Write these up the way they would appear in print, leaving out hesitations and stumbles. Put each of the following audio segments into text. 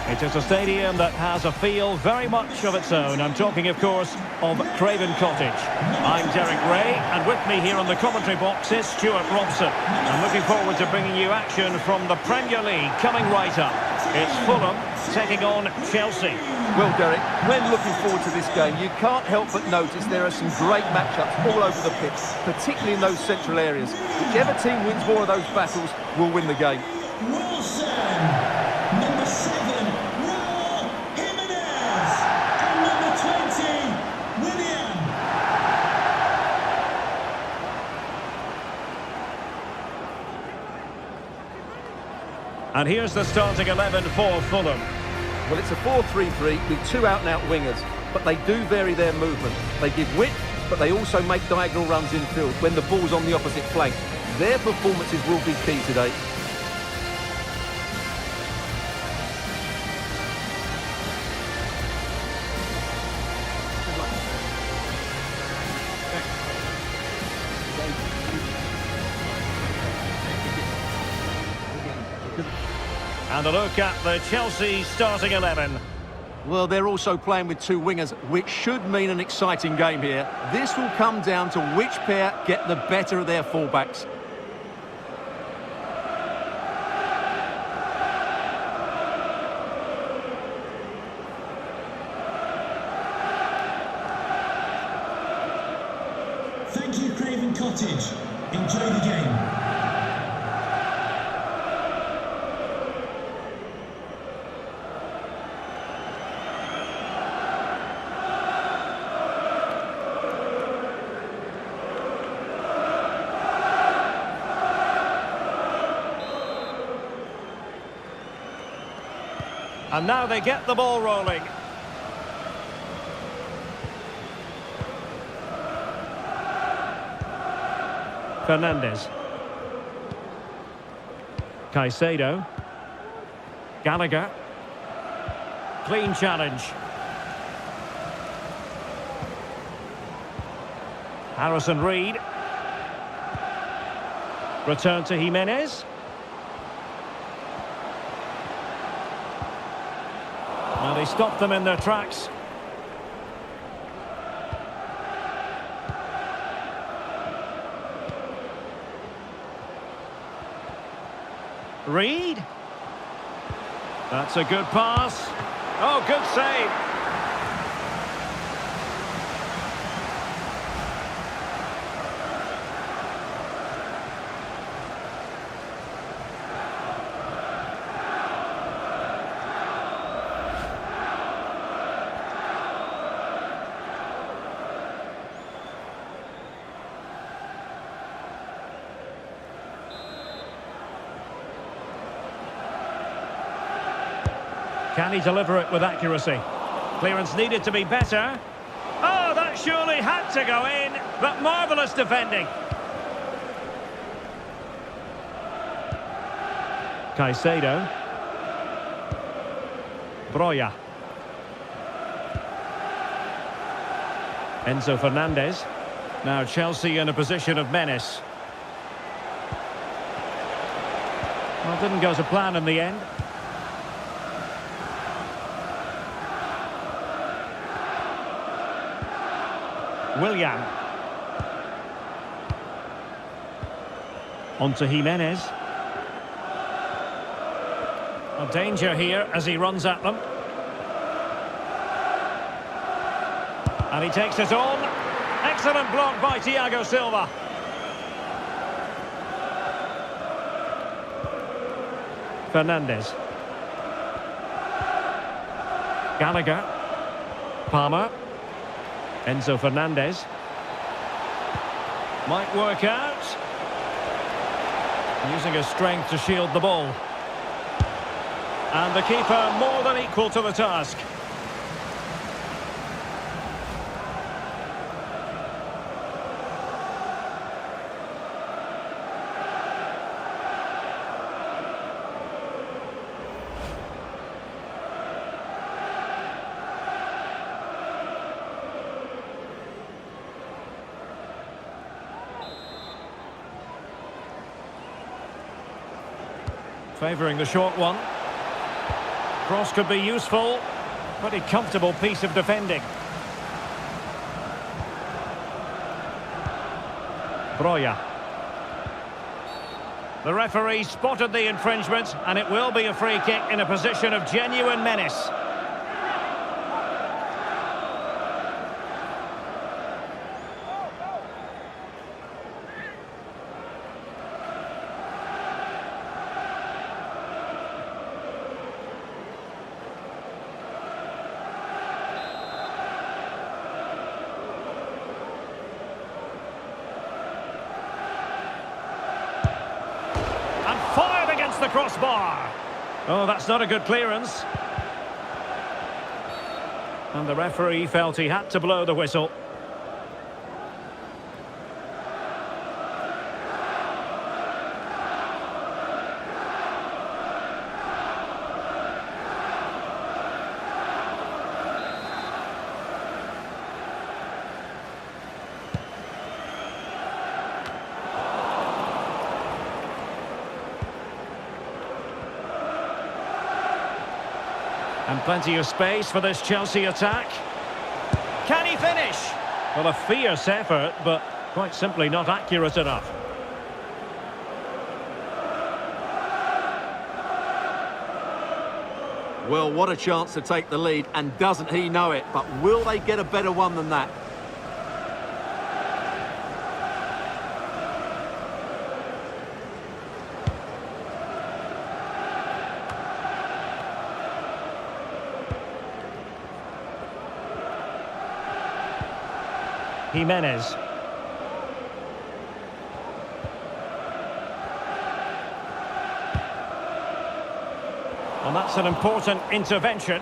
It is a stadium that has a feel very much of its own. I'm talking, of course, of Craven Cottage. I'm Derek Ray, and with me here on the commentary box is Stuart Robson. I'm looking forward to bringing you action from the Premier League coming right up. It's Fulham taking on Chelsea. Well, Derek, when looking forward to this game, you can't help but notice there are some great matchups all over the pitch, particularly in those central areas. Whichever team wins more of those battles will win the game. Wilson, number 7, Raul Jimenez, and number 20, William. And here's the starting 11 for Fulham. Well, it's a 4-3-3 with two out-and-out wingers, but they do vary their movement. They give width, but they also make diagonal runs infield when the ball's on the opposite flank. Their performances will be key today. And a look at the Chelsea starting 11. Well, they're also playing with two wingers, which should mean an exciting game here. This will come down to which pair get the better of their fullbacks. Thank you, Craven Cottage. Enjoy the game. And now they get the ball rolling. Fernandes. Caicedo. Gallagher. Clean challenge. Harrison Reed. Return to Jimenez. Well, they stopped them in their tracks. Reed. That's a good pass. Oh, good save. Can he deliver it with accuracy? Clearance needed to be better. Oh, that surely had to go in, but marvellous defending. Caicedo. Broja. Enzo Fernandez. Now Chelsea in a position of menace. Well, didn't go to plan in the end. William. On to Jimenez. A danger here as he runs at them. And he takes it on. Excellent block by Thiago Silva. Fernandes. Gallagher. Palmer. Enzo Fernandez. Might work out. Using his strength to shield the ball. And the keeper more than equal to the task. Favouring the short one. Cross could be useful. Pretty comfortable piece of defending. Broja. The referee spotted the infringement, and it will be a free kick in a position of genuine menace. Fired against the crossbar. Oh, that's not a good clearance. And the referee felt he had to blow the whistle. And plenty of space for this Chelsea attack. Can he finish? Well, a fierce effort, but quite simply not accurate enough. Well, what a chance to take the lead, and doesn't he know it? But will they get a better one than that? Jimenez. And that's an important intervention.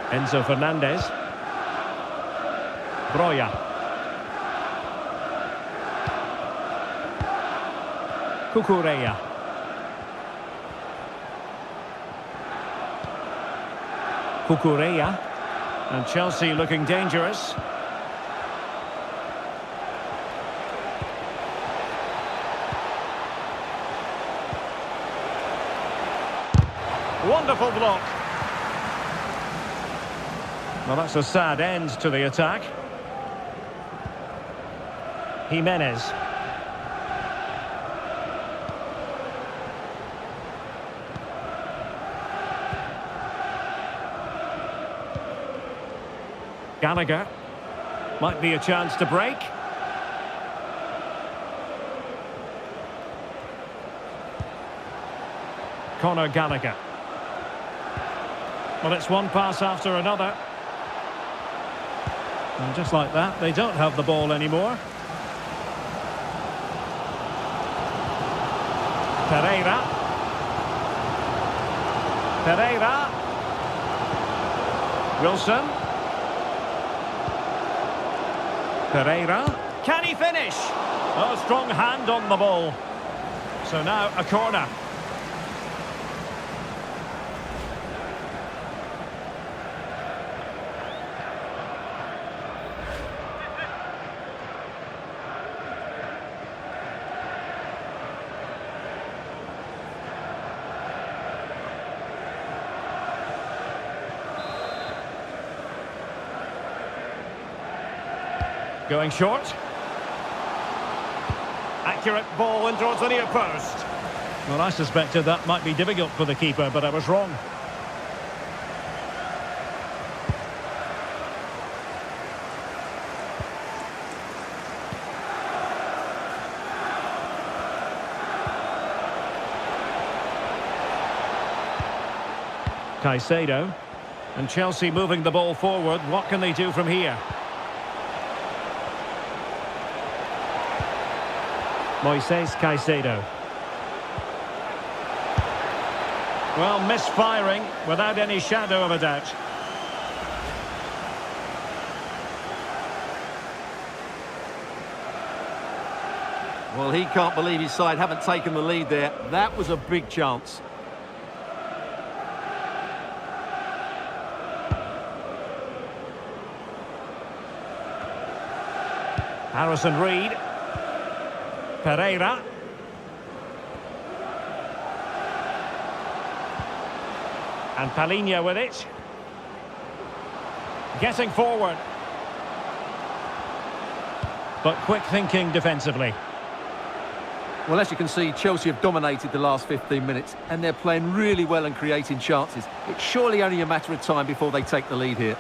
Enzo Fernandez. Broja. Cucurella. Cucurella. And Chelsea looking dangerous. Wonderful block. Well, that's a sad end to the attack. Jimenez. Gallagher. Might be a chance to break. Conor Gallagher. Well, it's one pass after another. And just like that, they don't have the ball anymore. Pereira. Wilson. Pereira. Can he finish? Oh, strong hand on the ball. So now a corner. Going short. Accurate ball in towards the near post. Well, I suspected that might be difficult for the keeper, but I was wrong. Caicedo. And Chelsea moving the ball forward. What can they do from here? Moises Caicedo. Well, misfiring without any shadow of a doubt. Well, he can't believe his side haven't taken the lead there. That was a big chance. Harrison Reed. Pereira. And Palhinha with it. Getting forward. But quick thinking defensively. Well, as you can see, Chelsea have dominated the last 15 minutes and they're playing really well and creating chances. It's surely only a matter of time before they take the lead here.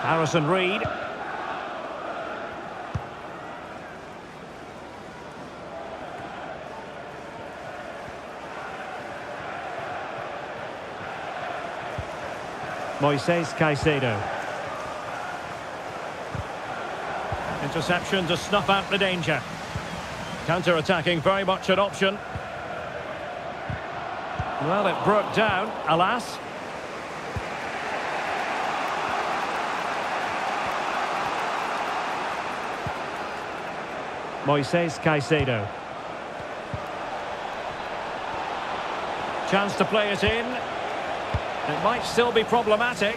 Harrison Reed. Moises Caicedo. Interception to snuff out the danger. Counter-attacking very much an option. Well, it broke down, alas. Moises Caicedo. Chance to play it in. It might still be problematic.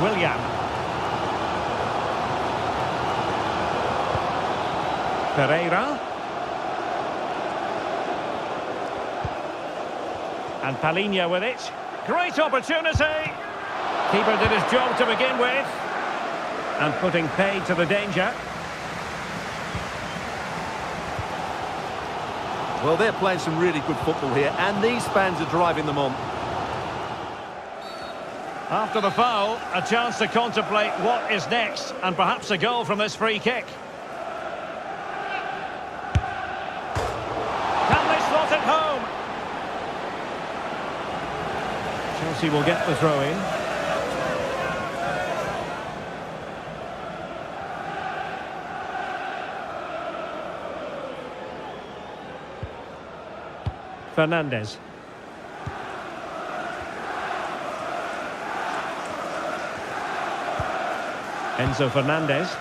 William. Pereira. And Palhinha with it. Great opportunity. Keeper did his job to begin with. And putting paid to the danger. Well, they're playing some really good football here, and these fans are driving them on. After the foul, a chance to contemplate what is next, and perhaps a goal from this free kick. Can they slot it home? Chelsea will get the throw in. Fernandes. Enzo Fernandez.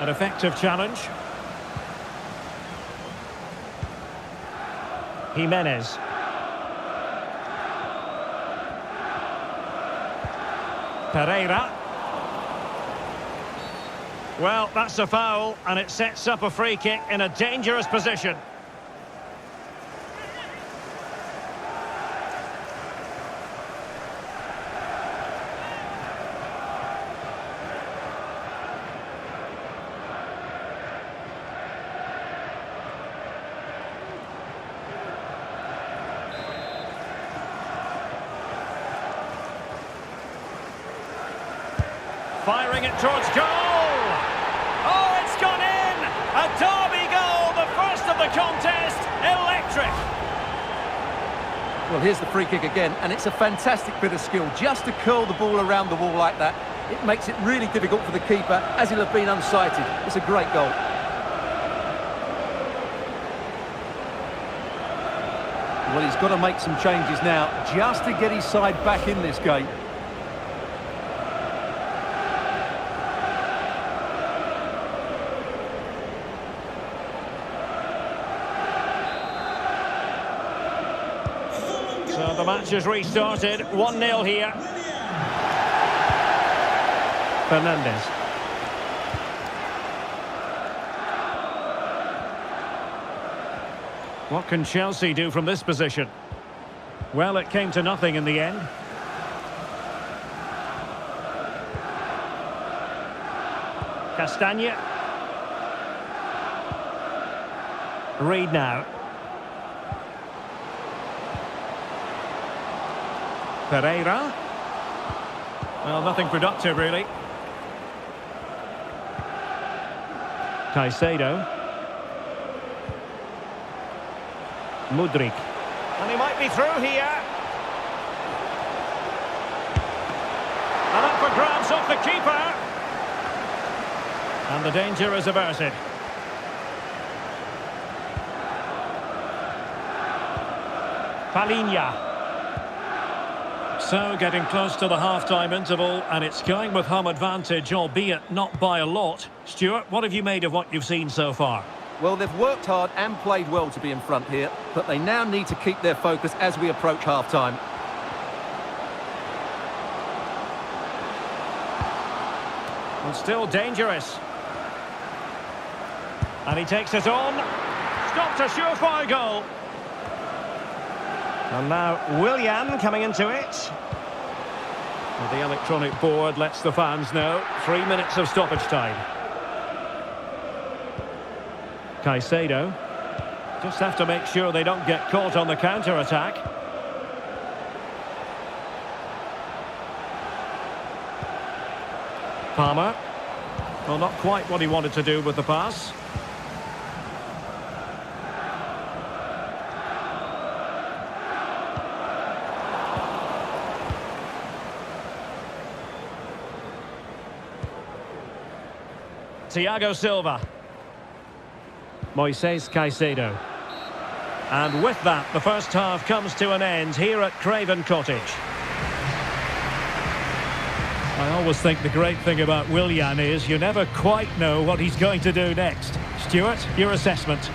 An effective challenge. Jimenez. Pereira. Well, that's a foul, and it sets up a free kick in a dangerous position. Firing it towards goal! Oh, it's gone in! A derby goal, the first of the contest, electric! Well, here's the free kick again, and it's a fantastic bit of skill. Just to curl the ball around the wall like that, it makes it really difficult for the keeper, as he'll have been unsighted. It's a great goal. Well, he's got to make some changes now, just to get his side back in this game. So the match has restarted, 1-0 here. Fernandes. What can Chelsea do from this position? Well, it came to nothing in the end. Castagne. Reed now. Pereira. Well, nothing productive, really. Caicedo. Mudryk. And he might be through here. And up for grabs off the keeper. And the danger is averted. Palhinha. So, getting close to the half-time interval, and it's going with home advantage, albeit not by a lot. Stuart, what have you made of what you've seen so far? Well, they've worked hard and played well to be in front here, but they now need to keep their focus as we approach half-time. And still dangerous. And he takes it on. Stopped a surefire goal. And now Willian coming into it. Well, the electronic board lets the fans know. 3 minutes of stoppage time. Caicedo. Just have to make sure they don't get caught on the counter-attack. Palmer. Well, not quite what he wanted to do with the pass. Thiago Silva. Moises Caicedo. And with that, the first half comes to an end here at Craven Cottage. I always think the great thing about Willian is you never quite know what he's going to do next. Stuart, your assessment?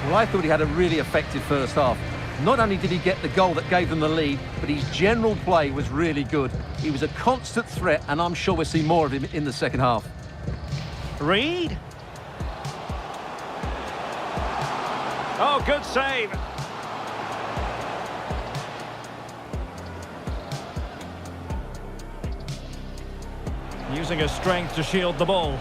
Well, I thought he had a really effective first half. Not only did he get the goal that gave them the lead, but his general play was really good. He was a constant threat, and I'm sure we'll see more of him in the second half. Reed. Oh, good save. Using his strength to shield the ball.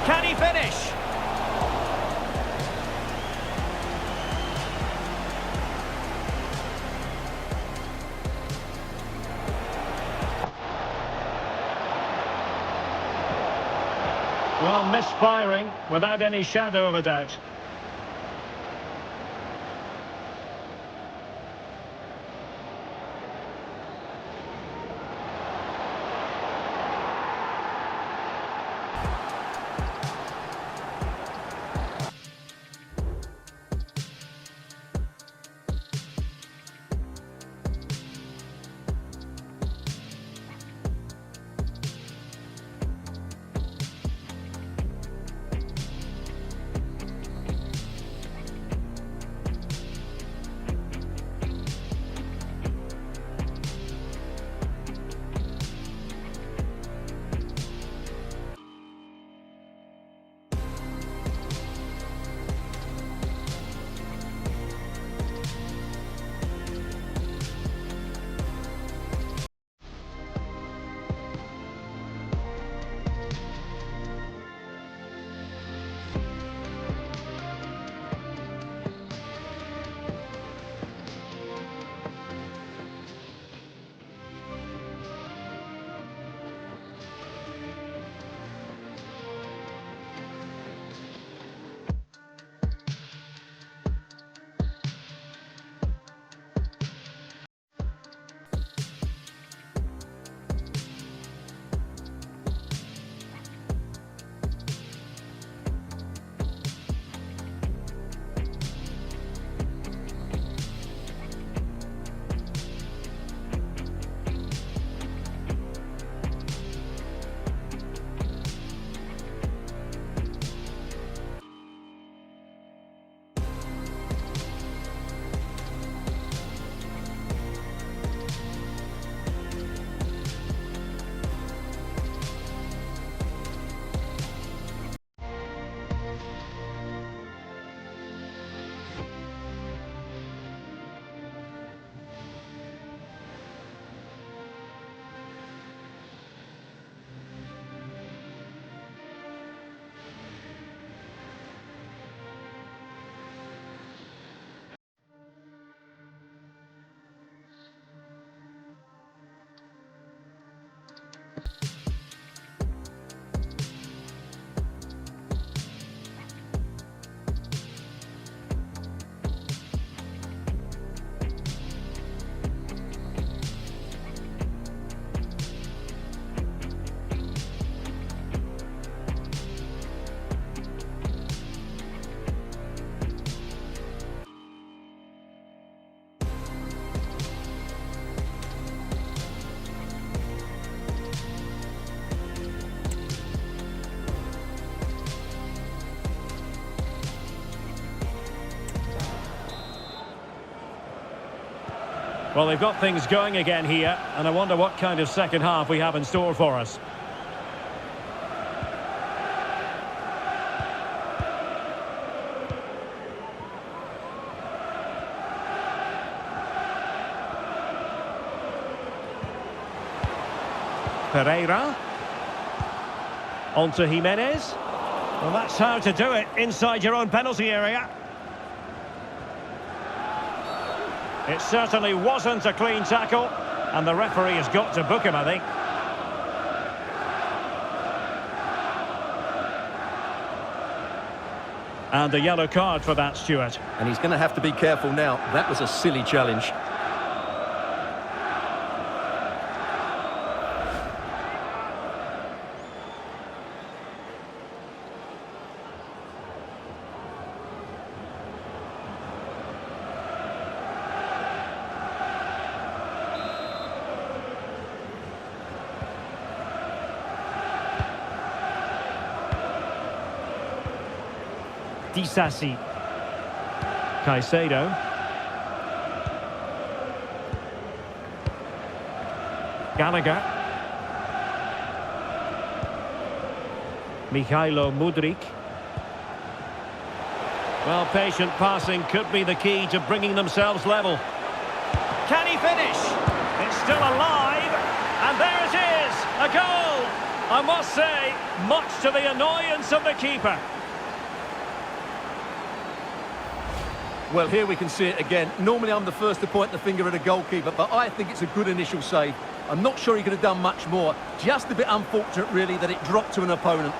Can he finish? Well, misfiring, without any shadow of a doubt. Well, they've got things going again here, and I wonder what kind of second half we have in store for us. Pereira. On to Jimenez. Well, that's how to do it inside your own penalty area. It certainly wasn't a clean tackle, and the referee has got to book him, I think. And a yellow card for that, Stuart. And he's going to have to be careful now. That was a silly challenge. Disasi. Caicedo. Gallagher. Mikhailo Mudryk. Well, patient passing could be the key to bringing themselves level. Can he finish? It's still alive. And there it is, a goal. I must say, much to the annoyance of the keeper. Well, here we can see it again. Normally I'm the first to point the finger at a goalkeeper, but I think it's a good initial save. I'm not sure he could have done much more. Just a bit unfortunate, really, that it dropped to an opponent.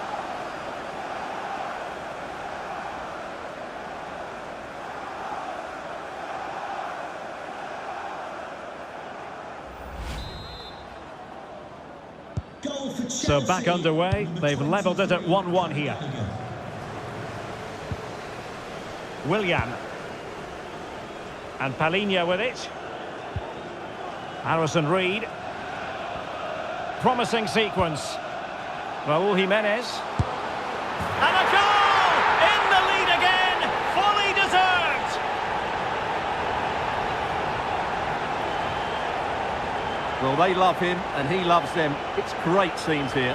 Goal for Chelsea. So back underway. They've levelled it at 1-1 here. Willian. And Palhinha with it. Harrison Reed. Promising sequence. Raúl Jimenez. And a goal! In the lead again! Fully deserved! Well, they love him and he loves them. It's great scenes here.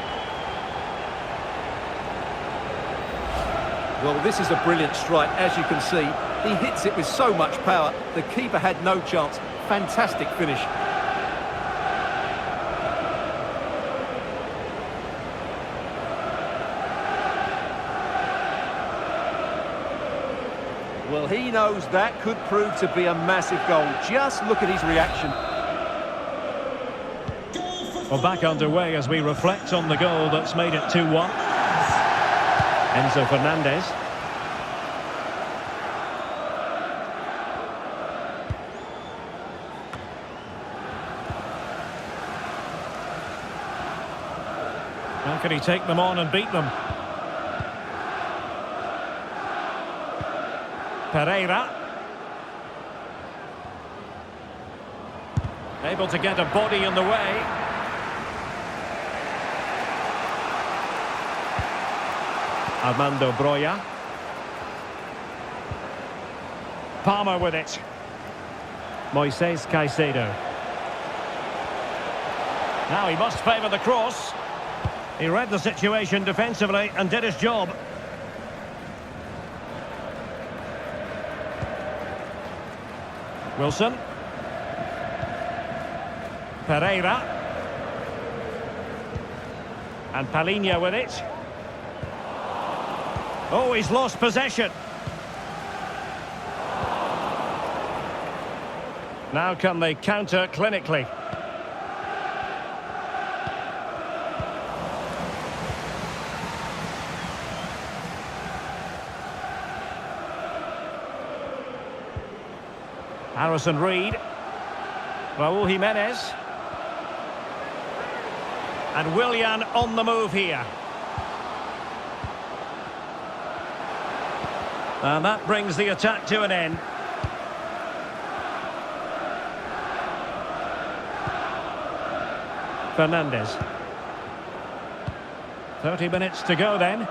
Well, this is a brilliant strike, as you can see. He hits it with so much power. The keeper had no chance. Fantastic finish. Well, he knows that could prove to be a massive goal. Just look at his reaction. Well, back underway as we reflect on the goal that's made it 2-1. Enzo Fernandez. How can he take them on and beat them? Pereira. Able to get a body in the way. Armando Broja. Palmer with it. Moises Caicedo. Now he must favour the cross. He read the situation defensively and did his job. Wilson. Pereira. And Palhinha with it. Oh, he's lost possession. Now can they counter clinically? Harrison Reed. Raúl Jimenez. And Willian on the move here. And that brings the attack to an end. Fernandez. 30 minutes to go then.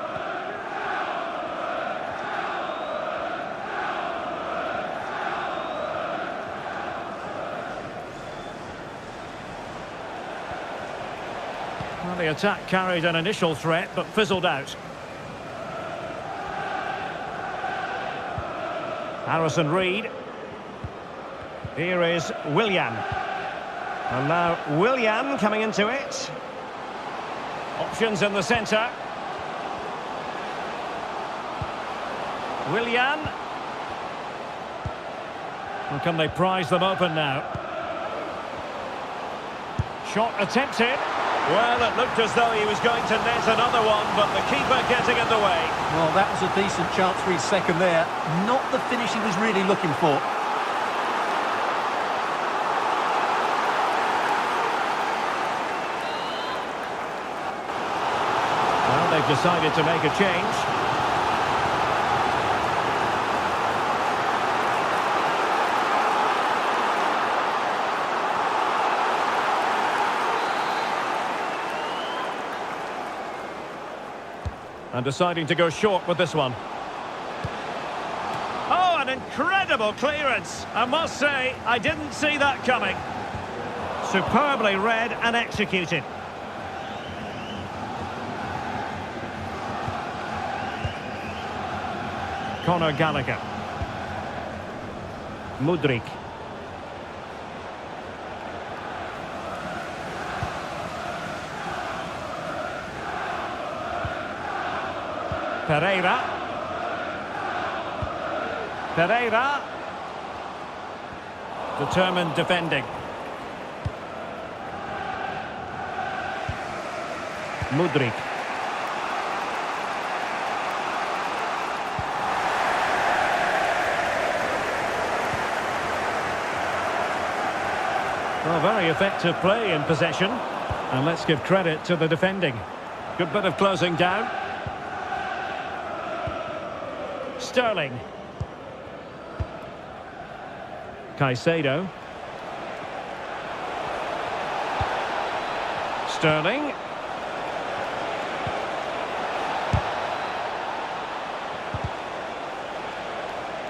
Well, the attack carried an initial threat, but fizzled out. Harrison Reed. Here is Willian. And now Willian coming into it. Options in the centre. Willian. Or can they prize them open now? Shot attempted. Well, it looked as though he was going to net another one, but the keeper getting in the way. Well, that was a decent chance for his second there. Not the finish he was really looking for. Well, they've decided to make a change. And deciding to go short with this one. Oh, an incredible clearance. I must say, I didn't see that coming. Superbly read and executed. Conor Gallagher. Mudryk. Pereira. Pereira. Determined defending. Mudryk. Well, very effective play in possession. And let's give credit to the defending. Good bit of closing down. Sterling. Caicedo. Sterling.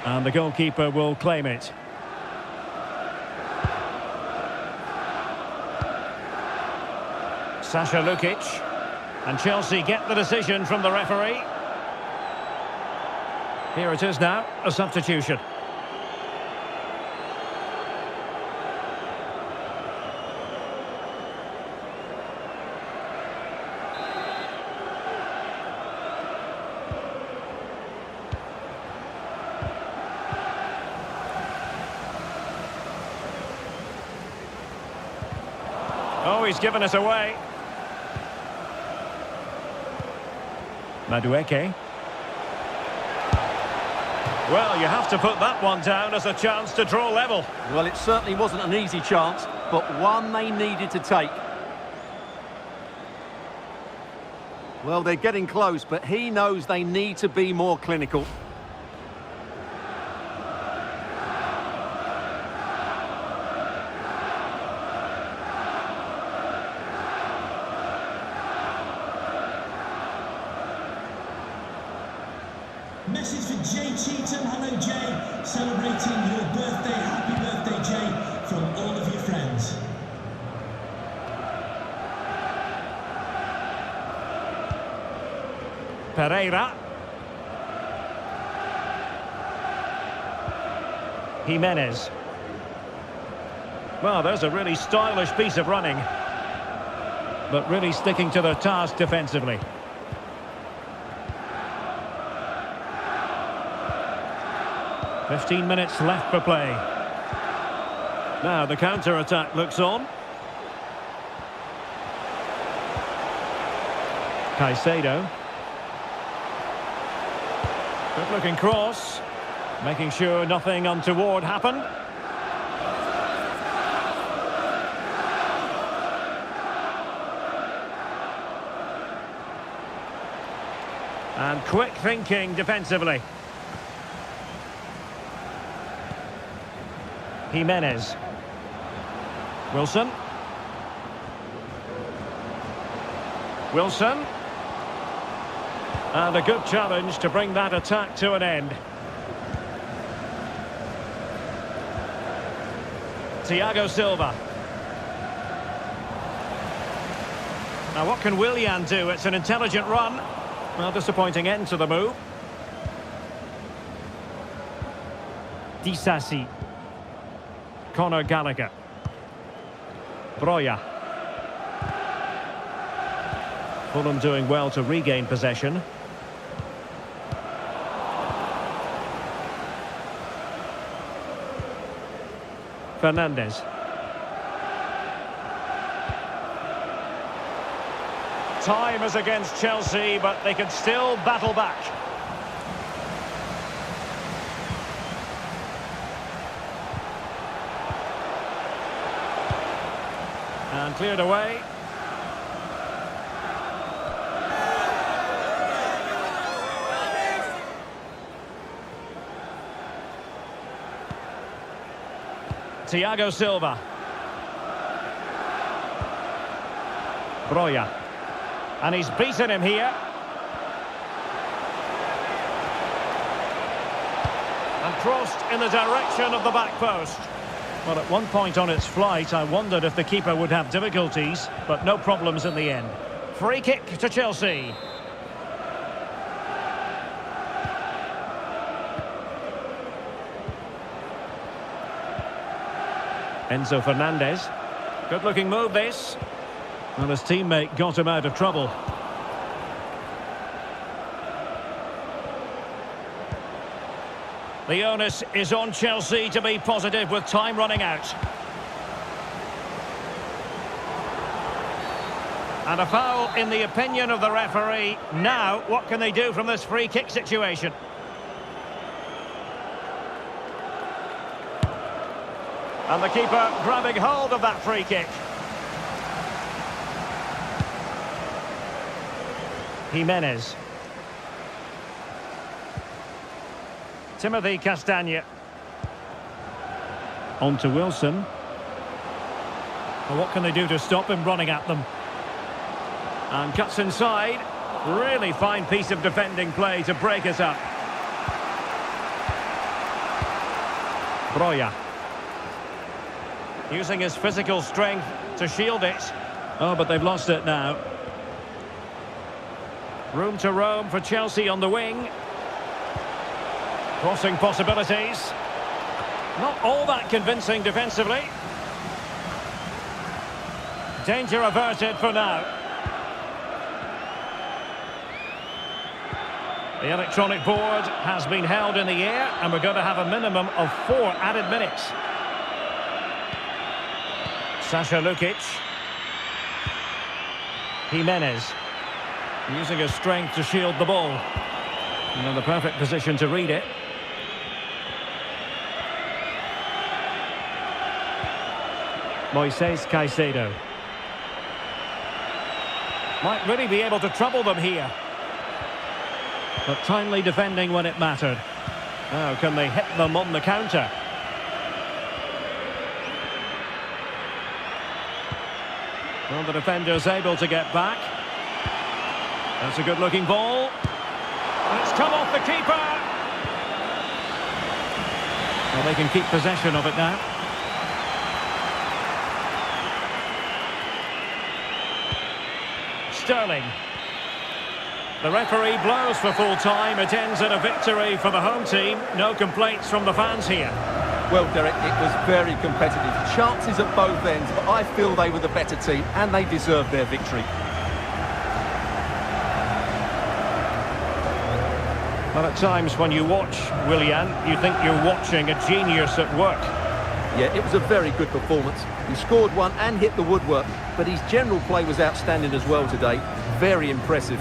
And the goalkeeper will claim it. Sasha Lukic. And Chelsea get the decision from the referee. Here it is now, a substitution. Oh, he's given us away. Madueke. Well, you have to put that one down as a chance to draw level. Well, it certainly wasn't an easy chance, but one they needed to take. Well, they're getting close, but he knows they need to be more clinical. Message for Jay Cheatham. Hello, Jay. Celebrating your birthday. Happy birthday, Jay, from all of your friends. Pereira. Jimenez. Well, there's a really stylish piece of running, but really sticking to their task defensively. "15 minutes left for play. Now the counter-attack looks on. Caicedo. Good-looking cross. Making sure nothing untoward happened. And quick thinking defensively. Jimenez. Wilson. Wilson. And a good challenge to bring that attack to an end. Thiago Silva. Now what can Willian do? It's an intelligent run. Well, disappointing end to the move. Disasi. Conor Gallagher. Broja. Fulham doing well to regain possession. Fernandes. Time is against Chelsea, but they can still battle back. And cleared away. Thiago Silva. Broja. And he's beaten him here. And crossed in the direction of the back post. Well, at one point on its flight, I wondered if the keeper would have difficulties, but no problems in the end. Free kick to Chelsea. Enzo Fernandez. Good-looking move, this. Well, his teammate got him out of trouble. The onus is on Chelsea to be positive with time running out. And a foul in the opinion of the referee. Now, what can they do from this free kick situation? And the keeper grabbing hold of that free kick. Jimenez. Timothy Castagne. On to Wilson. Well, what can they do to stop him running at them? And cuts inside. Really fine piece of defending play to break us up. Broja. Using his physical strength to shield it. Oh, but they've lost it now. Room to roam for Chelsea on the wing. Crossing possibilities. Not all that convincing defensively. Danger averted for now. The electronic board has been held in the air, and we're going to have a minimum of 4 added minutes. Sasha Lukic. Jimenez. Using his strength to shield the ball. And in the perfect position to read it. Moises Caicedo. Might really be able to trouble them here. But timely defending when it mattered. Now can they hit them on the counter? Well, the defender's able to get back. That's a good-looking ball. And it's come off the keeper. Well, they can keep possession of it now. Sterling. The referee blows for full time. It ends in a victory for the home team. No complaints from the fans here. Well, Derek, it was very competitive. Chances at both ends, but I feel they were the better team and they deserved their victory. Well, at times when you watch Willian, you think you're watching a genius at work. Yeah, it was a very good performance. He scored one and hit the woodwork, but his general play was outstanding as well today. Very impressive.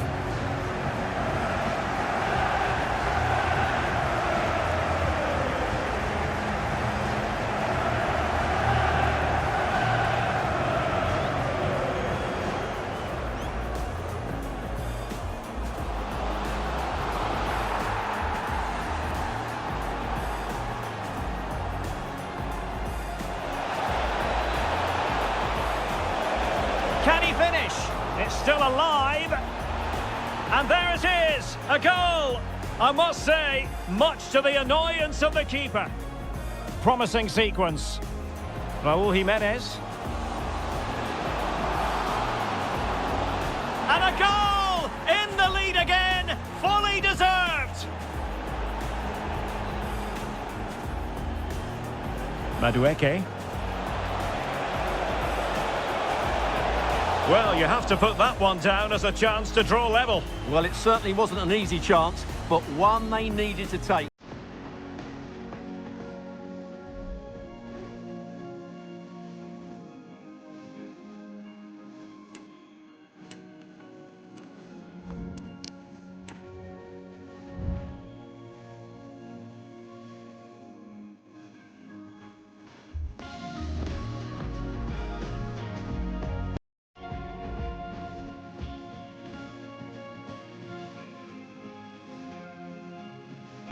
Can he finish? It's still alive. And there it is, a goal. I must say, much to the annoyance of the keeper. Promising sequence. Raúl Jiménez. And a goal! In the lead again, fully deserved! Madueke. Well, you have to put that one down as a chance to draw level. Well, it certainly wasn't an easy chance, but one they needed to take.